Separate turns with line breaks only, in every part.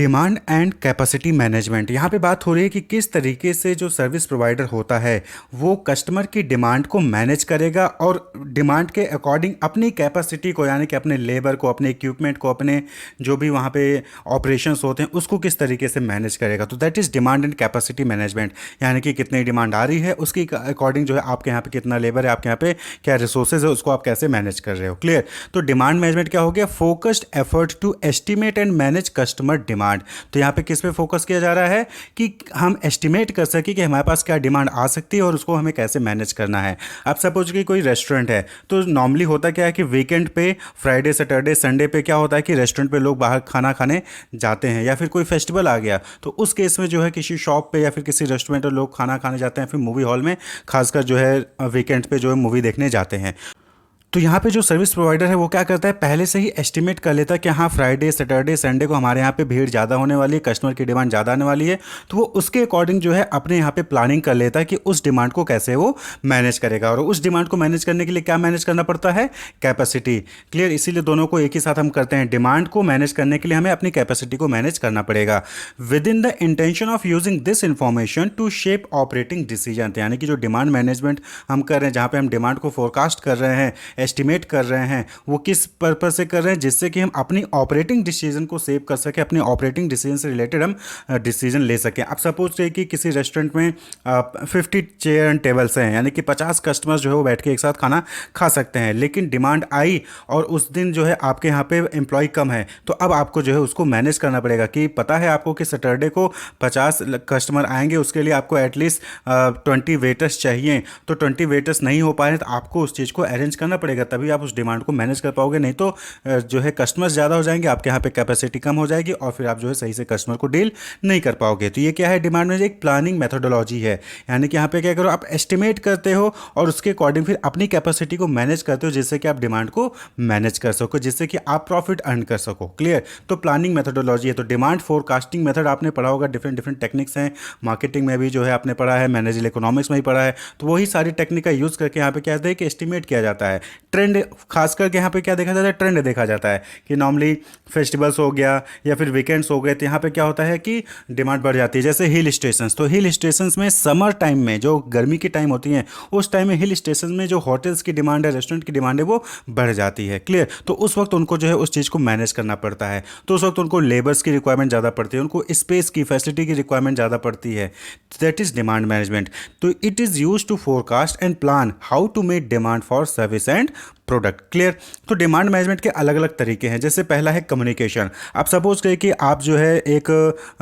Demand and capacity management. यहाँ पे बात हो रही है कि किस तरीके से जो सर्विस प्रोवाइडर होता है वो कस्टमर की डिमांड को मैनेज करेगा और डिमांड के अकॉर्डिंग अपनी कैपेसिटी को, यानी कि अपने लेबर को, अपने इक्विपमेंट को, अपने जो भी वहाँ पे ऑपरेशंस होते हैं उसको किस तरीके से मैनेज करेगा। तो that is demand and capacity management, यानी कि कितनी डिमांड आ रही है उसकी अकॉर्डिंग जो है आपके यहाँ पे कितना लेबर है, आपके यहाँ पे क्या रिसोर्सेज है, उसको आप कैसे मैनेज कर रहे हो। क्लियर। तो डिमांड मैनेजमेंट क्या हो गया? Focused effort to estimate and manage customer demand. तो यहाँ पे किस पे फोकस किया जा रहा है कि हम एस्टिमेट कर सकें कि हमारे पास क्या डिमांड आ सकती है और उसको हमें कैसे मैनेज करना है। अब सपोज कि कोई रेस्टोरेंट है, तो नॉर्मली होता क्या है कि वीकेंड पे, फ्राइडे सैटरडे संडे पे क्या होता है कि रेस्टोरेंट पे लोग बाहर खाना खाने जाते हैं, या फिर कोई फेस्टिवल आ गया तो उस केस में जो है किसी शॉप पे या फिर किसी रेस्टोरेंट में लोग खाना खाने जाते हैं, फिर मूवी हॉल में खासकर जो है वीकेंड पे जो है मूवी देखने जाते हैं। तो यहाँ पे जो सर्विस प्रोवाइडर है वो क्या करता है, पहले से ही एस्टिमेट कर लेता है कि हाँ फ्राइडे सैटरडे संडे को हमारे यहाँ पे भीड़ ज़्यादा होने वाली है, कस्टमर की डिमांड ज़्यादा आने वाली है, तो वो उसके अकॉर्डिंग जो है अपने यहाँ पे प्लानिंग कर लेता है कि उस डिमांड को कैसे वो मैनेज करेगा। और उस डिमांड को मैनेज करने के लिए क्या मैनेज करना पड़ता है? कैपेसिटी। क्लियर। इसीलिए दोनों को एक ही साथ हम करते हैं। डिमांड को मैनेज करने के लिए हमें अपनी कैपेसिटी को मैनेज करना पड़ेगा within the intention of using this information to shape operating decision. यानी कि जो डिमांड मैनेजमेंट हम कर रहे हैं, जहाँ पे हम डिमांड को फोरकास्ट कर रहे हैं, एस्टिमेट कर रहे हैं, वो किस पर्पज से कर रहे हैं? जिससे कि हम अपनी ऑपरेटिंग डिसीजन को सेव कर सकें, अपनी ऑपरेटिंग डिसीजन से रिलेटेड हम डिसीजन ले सकें। अब सपोज करिए कि किसी रेस्टोरेंट में 50 चेयर एंड टेबल्स हैं, यानी कि 50 कस्टमर्स जो है वो बैठ के एक साथ खाना खा सकते हैं, लेकिन डिमांड आई और उस दिन जो है आपके यहाँ पे एम्प्लॉय कम है, तो अब आपको जो है उसको मैनेज करना पड़ेगा कि पता है आपको कि सैटरडे को 50 कस्टमर आएंगे, उसके लिए आपको एटलीस्ट 20 वेटर्स चाहिए, तो 20 वेटर्स नहीं हो पाए तो आपको उस चीज़ को अरेंज करना पड़ेगा, तभी आप उस डिमांड को मैनेज कर पाओगे। नहीं तो जो है कस्टमर्स ज़्यादा हो जाएंगे, आपके यहाँ पे कैपेसिटी कम हो जाएगी और फिर आप जो है सही से कस्टमर को डील नहीं कर पाओगे। तो ये क्या है? डिमांड में एक प्लानिंग मेथोडोलॉजी है, यानी कि यहाँ पे क्या करो, आप एस्टिमेट करते हो और उसके अकॉर्डिंग फिर अपनी कैपेसिटी को मैनेज करते हो, जिससे कि आप डिमांड को मैनेज कर सको, जिससे कि आप प्रॉफिट अर्न कर सको। क्लियर। तो प्लानिंग मेथोडोलॉजी है। तो डिमांड फोरकास्टिंग मेथड आपने पढ़ा होगा, डिफरेंट डिफरेंट टेक्निक्स हैं, मार्केटिंग में भी जो है आपने पढ़ा है, मैनेजल इकोनॉमिक्स में ही पढ़ा है। तो वही सारी टेक्निक का यूज़ करके यहाँ पे क्या है कि एस्टिमेट किया जाता है। ट्रेंड खास करके यहाँ पे क्या देखा जाता है? ट्रेंड देखा जाता है कि नॉर्मली फेस्टिवल्स हो गया या फिर वीकेंड्स हो गए, तो यहाँ पे क्या होता है कि डिमांड बढ़ जाती है। जैसे हिल स्टेशंस, तो हिल स्टेशंस में समर टाइम में, जो गर्मी की टाइम होती है, उस टाइम में हिल स्टेशन में जो होटल्स की डिमांड है, रेस्टोरेंट की डिमांड है, वो बढ़ जाती है। क्लियर। तो उस वक्त उनको जो है उस चीज़ को मैनेज करना पड़ता है, तो उस वक्त उनको लेबर्स की रिक्वायरमेंट ज़्यादा पड़ती है, उनको स्पेस की, फैसिलिटी की रिक्वायरमेंट ज़्यादा पड़ती है। That is demand management. तो it is use to forecast and plan how to make demand for service and product. Clear. तो डिमांड मैनेजमेंट के अलग अलग तरीके हैं। जैसे पहला है कम्युनिकेशन। आप सपोज करिए कि आप जो है एक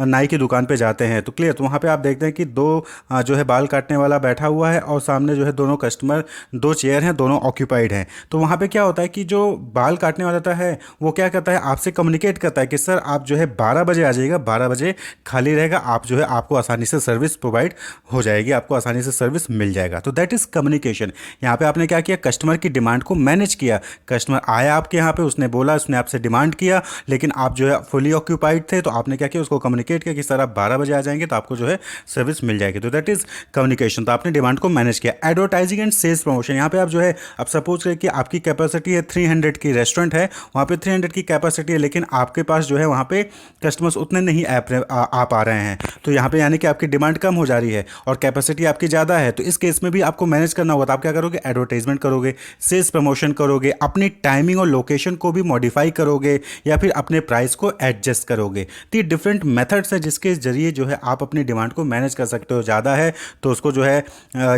नाई की दुकान पे जाते हैं, तो क्लियर, तो वहाँ पे आप देखते हैं कि दो जो है बाल काटने वाला बैठा हुआ है और सामने जो है दोनों कस्टमर, दो चेयर हैं, दोनों ऑक्यूपाइड हैं। तो वहाँ पे क्या होता है कि जो बाल काटने वाला होता है वो क्या करता है, आपसे कम्युनिकेट करता है कि सर आप जो है 12 बजे आ जाइएगा, 12 बजे खाली रहेगा, आप जो है आपको आसानी से सर्विस प्रोवाइड हो जाएगी, आपको आसानी से सर्विस मिल जाएगा। तो दैट इज़ कम्युनिकेशन। यहाँ पे आपने क्या किया? कस्टमर की डिमांड को मैनेज किया। कस्टमर आया आपके यहाँ पे, उसने बोला, उसने आपसे डिमांड किया, लेकिन आप जो है फुली ऑक्यूपाइड थे, तो आपने क्या किया? उसको कम्युनिकेट किया कि सर आप 12 बजे आ जाएंगे तो आपको जो है सर्विस मिल जाएगी। तो दैट इज कम्युनिकेशन। तो आपने डिमांड को मैनेज किया। Advertising and sales promotion. यहाँ पे आप जो है, आप सपोज करें कि आपकी कैपेसिटी है 300 की, रेस्टोरेंट है वहाँ पे 300 की कैपेसिटी है, लेकिन आपके पास जो है वहाँ पे कस्टमर्स उतने नहीं आ पा रहे हैं, तो यहाँ पे यानी कि आपकी डिमांड कम हो जा रही है और कैपेसिटी आपकी ज़्यादा है। तो इस केस में भी आपको मैनेज करना होगा। तो आप क्या करोगे? एडवर्टाइजमेंट करोगे, सेल्स प्रमोशन करोगे, अपनी टाइमिंग और लोकेशन को भी मॉडिफाई करोगे, या फिर अपने प्राइस को एडजस्ट करोगे। तो ये डिफरेंट मेथड्स है जिसके जरिए जो है आप अपनी डिमांड को मैनेज कर सकते हो। ज़्यादा है तो उसको जो है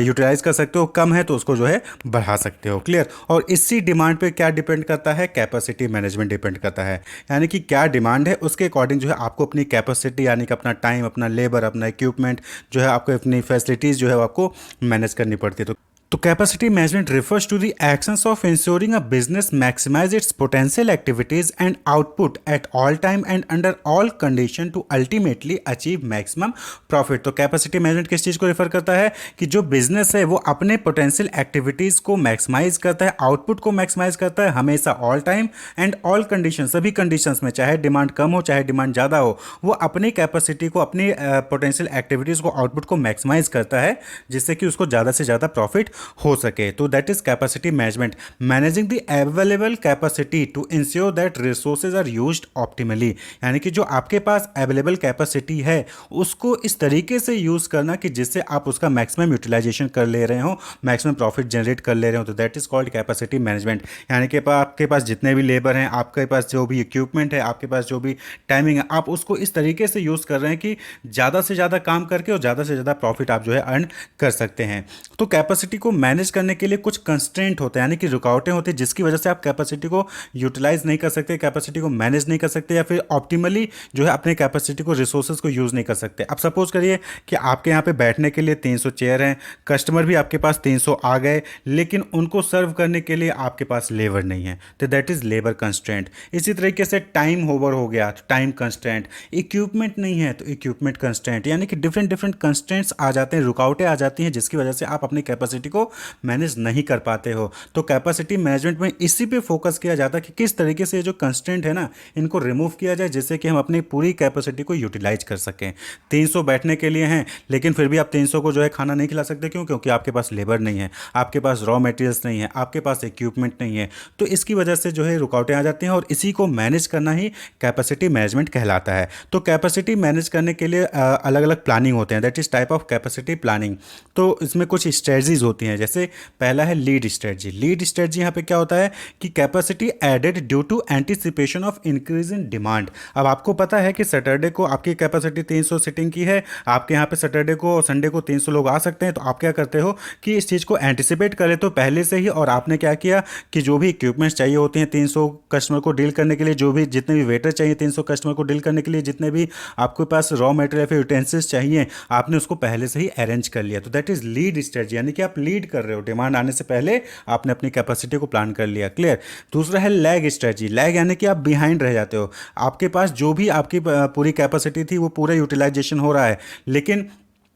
यूटिलाइज कर सकते हो, कम है तो उसको जो है बढ़ा सकते हो। क्लियर। और इसी डिमांड पे क्या डिपेंड करता है? कैपेसिटी मैनेजमेंट डिपेंड करता है, यानी कि क्या डिमांड है उसके अकॉर्डिंग जो है आपको अपनी कैपेसिटी, यानी कि अपना टाइम, अपना लेबर, अपना इक्विपमेंट जो है, आपको अपनी फैसिलिटीज़ जो है आपको मैनेज करनी पड़ती है। तो capacity management refers to the actions of ensuring a business maximize its potential activities and output at all time and under all condition to ultimately achieve maximum profit। तो कैपेसिटी मैनेजमेंट किस चीज़ को refer करता है कि जो business है वो अपने पोटेंशियल एक्टिविटीज़ को मैक्सिमाइज करता है, आउटपुट को मैक्सिमाइज करता है हमेशा, all time and all condition, सभी कंडीशंस में, चाहे डिमांड कम हो चाहे डिमांड ज़्यादा हो, वो अपनी कैपेसिटी को, अपनी पोटेंशियल एक्टिविटीज़ को, आउटपुट को मैक्सिमाइज करता है, जिससे कि उसको ज़्यादा से ज़्यादा प्रॉफिट हो सके। तो that is capacity management, managing the available capacity to ensure that resources are used optimally. यानी कि जो आपके पास अवेलेबल कैपेसिटी है उसको इस तरीके से यूज़ करना कि जिससे आप उसका मैक्सिमम यूटिलाइजेशन कर ले रहे हो, मैक्सिमम प्रॉफिट जनरेट कर ले रहे हो। तो that is called capacity management. यानी कि आपके पास जितने भी लेबर हैं, आपके पास जो भी इक्विपमेंट है, आपके पास जो भी टाइमिंग है, आप उसको इस तरीके से यूज़ कर रहे हैं कि ज़्यादा से ज़्यादा काम करके और ज़्यादा से ज़्यादा प्रॉफिट आप जो है अर्न कर सकते हैं। तो कैपेसिटी को मैनेज करने के लिए कुछ कंस्ट्रेंट होते हैं, यानी कि रुकावटें होती हैं जिसकी वजह से आप कैपेसिटी को यूटिलाइज नहीं कर सकते, कैपेसिटी को मैनेज नहीं कर सकते, या फिर ऑप्टिमली जो है अपने कैपेसिटी को, रिसोर्सेज को यूज़ नहीं कर सकते। अब सपोज करिए कि आपके यहाँ पे बैठने के लिए 300 चेयर हैं, कस्टमर भी आपके पास 300 आ गए, लेकिन उनको सर्व करने के लिए आपके पास लेबर नहीं है, तो दैट इज़ लेबर कंस्ट्रेंट। इसी तरीके से टाइम ओवर हो गया, टाइम कंस्ट्रेंट। इक्विपमेंट नहीं है तो इक्विपमेंट कंस्ट्रेंट। यानी कि डिफरेंट डिफरेंट कंस्ट्रेंट्स आ जाते हैं, रुकावटें आ जाती हैं जिसकी वजह से आप अपनी कैपेसिटी को मैनेज नहीं कर पाते हो। तो कैपेसिटी मैनेजमेंट में इसी पे फोकस किया जाता है कि किस तरीके से जो कंस्ट्रेंट है ना, इनको रिमूव किया जाए जिससे कि हम अपनी पूरी कैपेसिटी को यूटिलाइज कर सकें। 300 बैठने के लिए हैं, लेकिन फिर भी आप 300 को जो है खाना नहीं खिला सकते। क्यों? क्योंकि आपके पास लेबर नहीं है, आपके पास रॉ मटेरियल्स नहीं है, आपके पास इक्विपमेंट नहीं है। तो इसकी वजह से जो है रुकावटें आ जाती हैं, और इसी को मैनेज करना ही कैपेसिटी मैनेजमेंट कहलाता है। तो कैपेसिटी मैनेज करने के लिए अलग अलग प्लानिंग होते हैं, that is type of capacity planning. तो इसमें कुछ स्ट्रेटजीज होती हैं, जैसे पहला है लीड स्ट्रेटजी। लीड स्ट्रेटजी यहाँ पे क्या होता है कि capacity added due to anticipation of increase in demand. अब आपको पता है कि सैटरडे को आपकी कैपेसिटी 300 सीटिंग की है, आपके यहाँ पे सैटरडे को और संडे को 300 लोग आ सकते हैं। तो आप क्या करते हो कि इस चीज़ को एंटिसिपेट कर लेते हो पहले से ही, और आपने क्या किया कि जो भी इक्विपमेंट्स चाहिए होते हैं 300 कस्टमर को डील करने के लिए, जो भी जितने भी वेटर चाहिए 300 कस्टमर को डील करने के लिए, जितने भी आपके पास रॉ मटेरियल फिर यूटेंसिल्स चाहिए, आपने उसको पहले से ही अरेंज कर लिया। तो दैट इज लीड स्ट्रेटजी, यानी कि आप लीड कर रहे हो, डिमांड आने से पहले आपने अपनी कैपेसिटी को प्लान कर लिया। क्लियर? दूसरा है लैग स्ट्रेटजी। लैग यानी कि आप बिहाइंड रह जाते हो, आपके पास जो भी आपकी पूरी कैपेसिटी थी वो पूरा यूटिलाइजेशन हो रहा है, लेकिन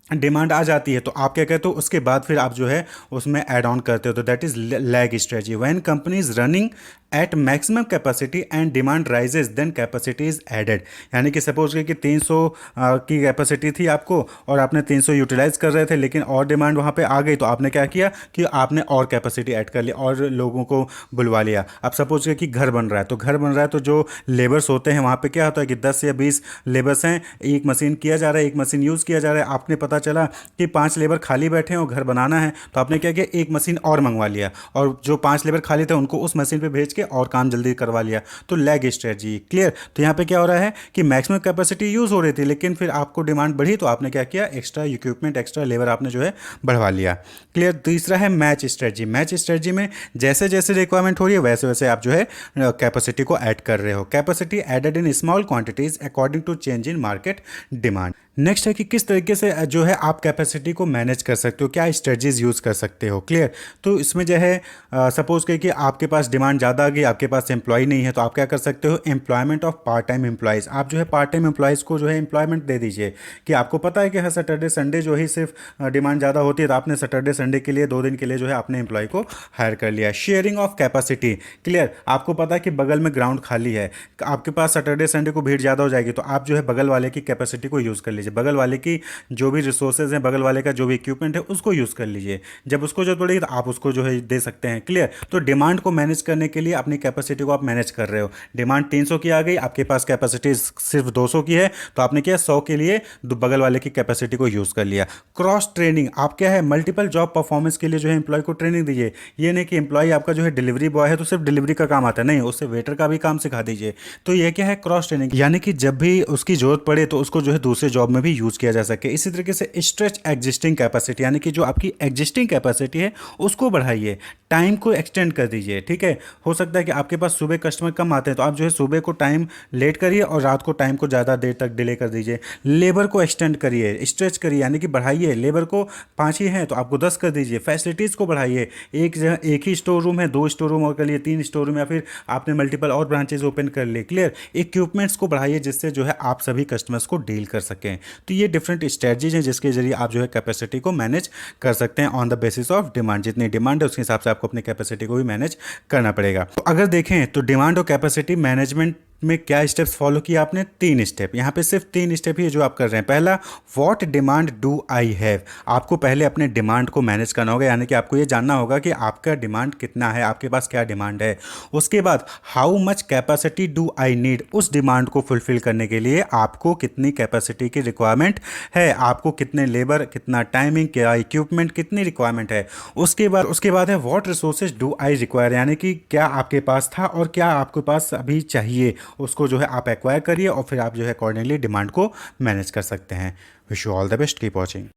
डिमांड आ जाती है, तो आप क्या कहते हो उसके बाद फिर आप जो है उसमें ऐड ऑन करते हो। तो that is lag strategy. When company is running at maximum capacity and demand rises then capacity is added. यानी कि सपोज कि 300 की कैपेसिटी थी आपको, और आपने 300 यूटिलाइज कर रहे थे, लेकिन और डिमांड वहाँ पे आ गई, तो आपने क्या किया कि आपने और कैपेसिटी ऐड कर ली और लोगों को बुलवा लिया। अब सपोज कि घर बन रहा है, तो घर बन रहा है तो जो लेबर्स होते हैं वहाँ पे क्या होता है कि 10 या 20 लेबर्स हैं, एक मशीन किया जा रहा है, एक मशीन यूज़ किया जा रहा है। आपने पता चला कि 5 लेबर खाली बैठे हैं और घर बनाना है, तो आपने क्या किया, एक मशीन और मंगवा लिया, और जो 5 लेबर खाली थे उनको उस मशीन पे भेज के और काम जल्दी करवा लिया। तो लैग स्ट्रेटजी। क्लियर? तो यहाँ पे क्या हो रहा है कि मैक्सिमम कैपेसिटी यूज़ हो रही थी, लेकिन फिर आपको डिमांड बढ़ी तो आपने क्या किया, एक्स्ट्रा इक्विपमेंट, एक्स्ट्रा लेबर आपने जो है बढ़वा लिया। क्लियर? तीसरा है मैच स्ट्रेटजी। मैच स्ट्रेटजी में जैसे जैसे रिक्वायरमेंट हो रही है वैसे वैसे आप जो है कैपेसिटी को ऐड कर रहे हो। Capacity added in small quantities according to change in market demand. Next है कि किस तरीके से जो है आप कैपेसिटी को मैनेज कर सकते हो, क्या स्ट्रेटजीज यूज़ कर सकते हो। क्लियर? तो इसमें जो है सपोज कि आपके पास डिमांड ज़्यादा आ गई, आपके पास एम्प्लॉय नहीं है, तो आप क्या कर सकते हो, employment of part time employees. आप जो है पार्ट टाइम एम्प्लॉयज़ को जो है एम्प्लॉयमेंट दे दीजिए, कि आपको पता है कि हर सैटरडे संडे जो ही सिर्फ डिमांड ज़्यादा होती है, तो आपने सैटरडे संडे के लिए 2 दिन के लिए जो है अपने एम्प्लॉय को हायर कर लिया। Sharing of capacity. क्लियर? आपको पता है कि बगल में ग्राउंड खाली है, आपके पास सैटरडे संडे को भीड़ ज़्यादा हो जाएगी, तो आप जो है बगल वाले की कैपेसिटी को यूज़ कर लीजिए, बगल वाले की जो भी रिसोर्सेज हैं, बगल वाले का जो भी इक्विपमेंट है उसको यूज़ कर लीजिए। जब उसको जरूरत पड़ेगी तो आप उसको जो है दे सकते हैं। क्लियर? तो डिमांड को मैनेज करने के लिए अपनी कैपेसिटी को आप मैनेज कर रहे हो। डिमांड 300 की आ गई, आपके पास कैपेसिटी सिर्फ 200 की है, तो आपने क्या 100 के लिए बगल वाले की कैपेसिटी को यूज़ कर लिया। Cross training. आप क्या है मल्टीपल जॉब परफॉर्मेंस के लिए जो है एम्प्लॉय को ट्रेनिंग दीजिए। ये नहीं कि एम्प्लॉय आपका जो है डिलीवरी बॉय है तो सिर्फ डिलीवरी का काम आता है, नहीं, उससे वेटर का भी काम सिखा दीजिए। तो ये क्या है, क्रॉस ट्रेनिंग, यानी कि जब भी उसकी जरूरत पड़े तो उसको जो है दूसरे जॉब में भी यूज़ किया जा सके। इसी तरीके से स्ट्रेच एग्जिस्टिंग कैपेसिटी, यानी कि जो आपकी एग्जिस्टिंग कैपेसिटी है उसको बढ़ाइए, टाइम को एक्सटेंड कर दीजिए। ठीक है? हो सकता है कि आपके पास सुबह कस्टमर कम आते हैं, तो आप जो है सुबह को टाइम लेट करिए और रात को टाइम को ज़्यादा देर तक डिले कर दीजिए। लेबर को एक्सटेंड करिए, स्ट्रेच करिए, यानी कि बढ़ाइए। लेबर को 5 ही हैं तो आपको 10 कर दीजिए। फैसिलिटीज़ को बढ़ाइए, एक ही स्टोर रूम है, 2 स्टोर रूम और कर लिए, 3 स्टोर रूम, या फिर आपने मल्टीपल और ब्रांचेज ओपन कर लिए। क्लियर? इक्विपमेंट्स को बढ़ाइए जिससे जो है आप सभी कस्टमर्स को डील कर सकें। तो ये डिफरेंट स्ट्रेटजीज हैं जिसके जरिए आप जो है कैपेसिटी को मैनेज कर सकते हैं on the basis of demand. जितनी डिमांड है उसके हिसाब से आपको अपनी कैपेसिटी को भी मैनेज करना पड़ेगा। तो अगर देखें तो डिमांड और कैपेसिटी मैनेजमेंट में क्या स्टेप्स फॉलो किया आपने? 3 स्टेप। यहाँ पे सिर्फ 3 स्टेप ही है जो आप कर रहे हैं। पहला, what demand do I have. आपको पहले अपने डिमांड को मैनेज करना होगा, यानी कि आपको ये जानना होगा कि आपका डिमांड कितना है, आपके पास क्या डिमांड है। उसके बाद, how much capacity do I need. उस डिमांड को फुलफिल करने के लिए आपको कितनी कैपेसिटी की रिक्वायरमेंट है, आपको कितने लेबर, कितना टाइमिंग, क्या इक्विपमेंट, कितनी रिक्वायरमेंट है। उसके बाद है, what resources do I require. यानी कि क्या आपके पास था और क्या आपके पास अभी चाहिए, उसको जो है आप एक्वायर करिए और फिर आप जो है अकॉर्डिंगली डिमांड को मैनेज कर सकते हैं। Wish you all the best, keep watching.